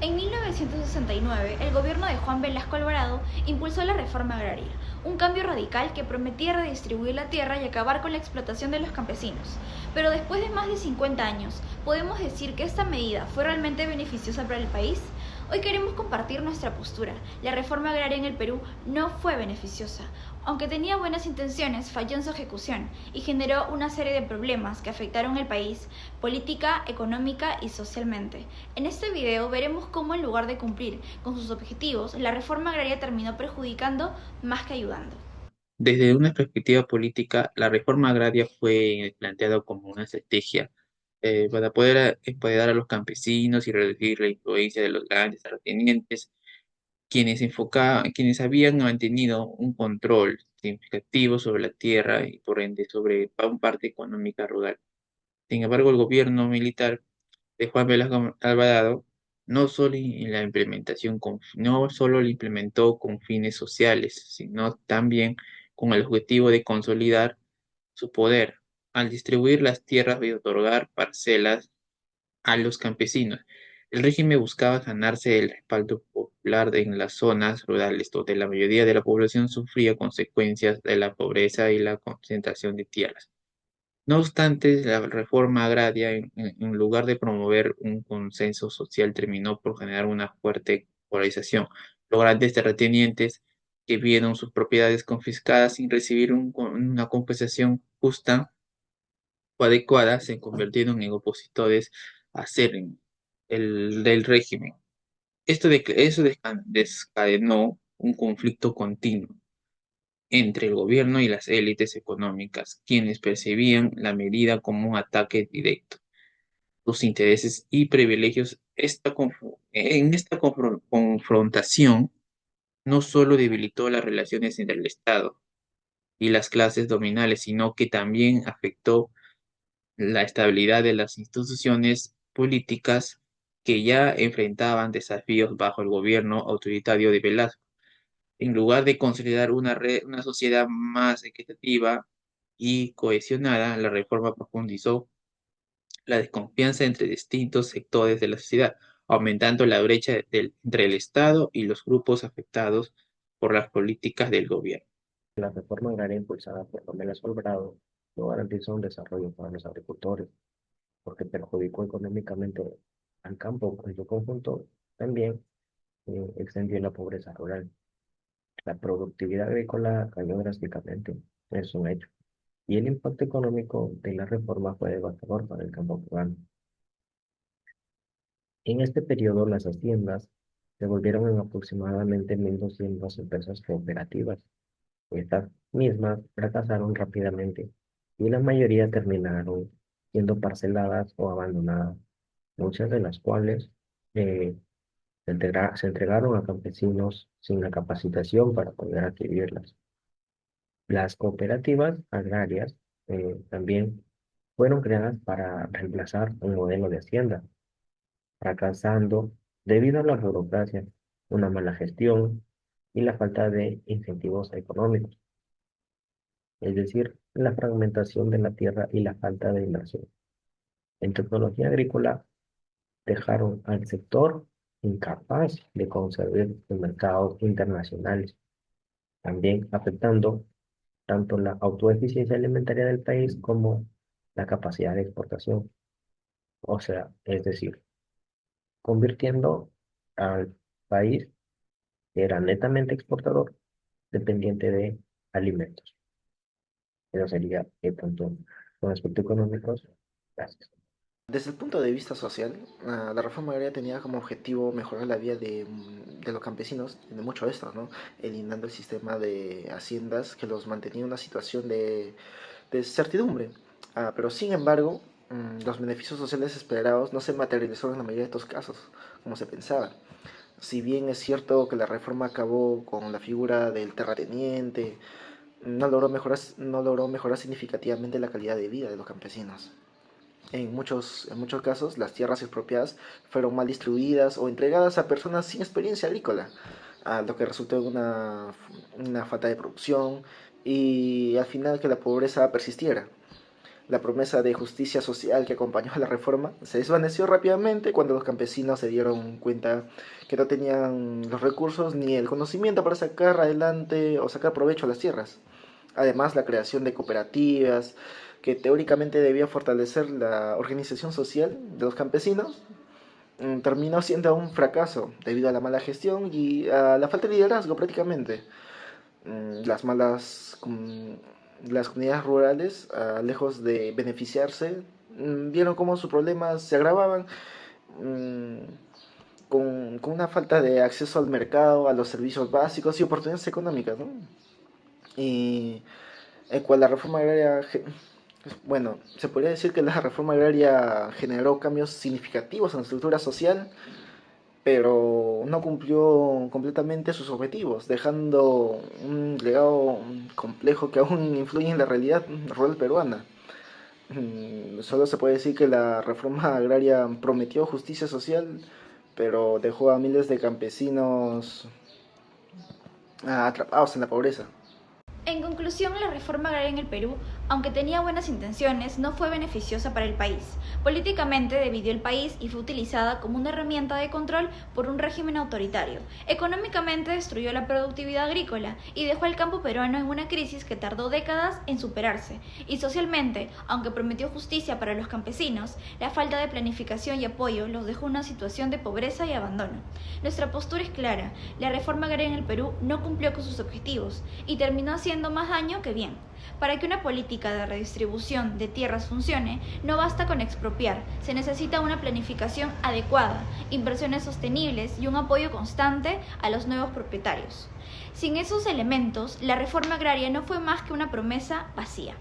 En 1969, el gobierno de Juan Velasco Alvarado impulsó la reforma agraria, un cambio radical que prometía redistribuir la tierra y acabar con la explotación de los campesinos. Pero después de más de 50 años, ¿podemos decir que esta medida fue realmente beneficiosa para el país? Hoy queremos compartir nuestra postura. La reforma agraria en el Perú no fue beneficiosa. Aunque tenía buenas intenciones, falló en su ejecución y generó una serie de problemas que afectaron el país política, económica y socialmente. En este video veremos cómo en lugar de cumplir con sus objetivos, la reforma agraria terminó perjudicando más que ayudando. Desde una perspectiva política, la reforma agraria fue planteada como una estrategia para poder empoderar a los campesinos y reducir la influencia de los grandes terratenientes, quienes habían mantenido un control significativo sobre la tierra y por ende sobre gran parte económica rural. Sin embargo, el gobierno militar de Juan Velasco Alvarado no solo la implementó con fines sociales, sino también con el objetivo de consolidar su poder al distribuir las tierras y otorgar parcelas a los campesinos. El régimen buscaba ganarse el respaldo popular en las zonas rurales, donde la mayoría de la población sufría consecuencias de la pobreza y la concentración de tierras. No obstante, la reforma agraria, en lugar de promover un consenso social, terminó por generar una fuerte polarización. Los grandes terratenientes que vieron sus propiedades confiscadas sin recibir una compensación justa o adecuada se convirtieron en opositores acérrimos del régimen. Eso desencadenó un conflicto continuo entre el gobierno y las élites económicas, quienes percibían la medida como un ataque directo a sus intereses y privilegios. En esta confrontación no solo debilitó las relaciones entre el Estado y las clases dominales, sino que también afectó la estabilidad de las instituciones políticas que ya enfrentaban desafíos bajo el gobierno autoritario de Velasco. En lugar de consolidar una sociedad más equitativa y cohesionada, la reforma profundizó la desconfianza entre distintos sectores de la sociedad, aumentando la brecha entre el Estado y los grupos afectados por las políticas del gobierno. La reforma agraria impulsada por Pamela Alvarado no garantizó un desarrollo para los agricultores, porque perjudicó económicamente al campo en su conjunto, también extendió la pobreza rural. La productividad agrícola cayó drásticamente, es un hecho, y el impacto económico de la reforma fue devastador para el campo cubano. En este periodo, las haciendas se volvieron en aproximadamente 1.200 empresas cooperativas. Estas mismas fracasaron rápidamente y la mayoría terminaron siendo parceladas o abandonadas, muchas de las cuales eh, se entregaron a campesinos sin la capacitación para poder adquirirlas. Las cooperativas agrarias también fueron creadas para reemplazar un modelo de hacienda, fracasando debido a la burocracia, una mala gestión y la falta de incentivos económicos, es decir, la fragmentación de la tierra y la falta de inversión. En tecnología agrícola dejaron al sector incapaz de conseguir los mercados internacionales, también afectando tanto la autoeficiencia alimentaria del país como la capacidad de exportación. O sea, es decir, convirtiendo al país que era netamente exportador, dependiente de alimentos. Eso sería el punto con aspectos económicos. Gracias. Desde el punto de vista social, la reforma agraria tenía como objetivo mejorar la vida de los campesinos, de muchos de estos, ¿no? Eliminando el sistema de haciendas que los mantenía en una situación de certidumbre. Pero sin embargo, los beneficios sociales esperados no se materializaron en la mayoría de estos casos, como se pensaba. Si bien es cierto que la reforma acabó con la figura del terrateniente, no logró mejorar significativamente la calidad de vida de los campesinos. En muchos casos, las tierras expropiadas fueron mal distribuidas o entregadas a personas sin experiencia agrícola, lo que resultó en una falta de producción y al final que la pobreza persistiera. La promesa de justicia social que acompañó a la reforma se desvaneció rápidamente cuando los campesinos se dieron cuenta que no tenían los recursos ni el conocimiento para sacar adelante o sacar provecho a las tierras. Además, la creación de cooperativas, que teóricamente debía fortalecer la organización social de los campesinos, terminó siendo un fracaso debido a la mala gestión y a la falta de liderazgo prácticamente. Las comunidades rurales, lejos de beneficiarse, vieron cómo sus problemas se agravaban con una falta de acceso al mercado, a los servicios básicos y oportunidades económicas, ¿no? Y en cual la reforma agraria, bueno, se podría decir que la reforma agraria generó cambios significativos en la estructura social, pero no cumplió completamente sus objetivos, dejando un legado complejo que aún influye en la realidad rural peruana. Solo se puede decir que la reforma agraria prometió justicia social, pero dejó a miles de campesinos atrapados en la pobreza. En conclusión, la reforma agraria en el Perú, aunque tenía buenas intenciones, no fue beneficiosa para el país. Políticamente dividió el país y fue utilizada como una herramienta de control por un régimen autoritario. Económicamente destruyó la productividad agrícola y dejó al campo peruano en una crisis que tardó décadas en superarse. Y socialmente, aunque prometió justicia para los campesinos, la falta de planificación y apoyo los dejó en una situación de pobreza y abandono. Nuestra postura es clara: la reforma agraria en el Perú no cumplió con sus objetivos y terminó haciendo más daño que bien. Para que una política de redistribución de tierras funcione, no basta con expropiar, se necesita una planificación adecuada, inversiones sostenibles y un apoyo constante a los nuevos propietarios. Sin esos elementos, la reforma agraria no fue más que una promesa vacía.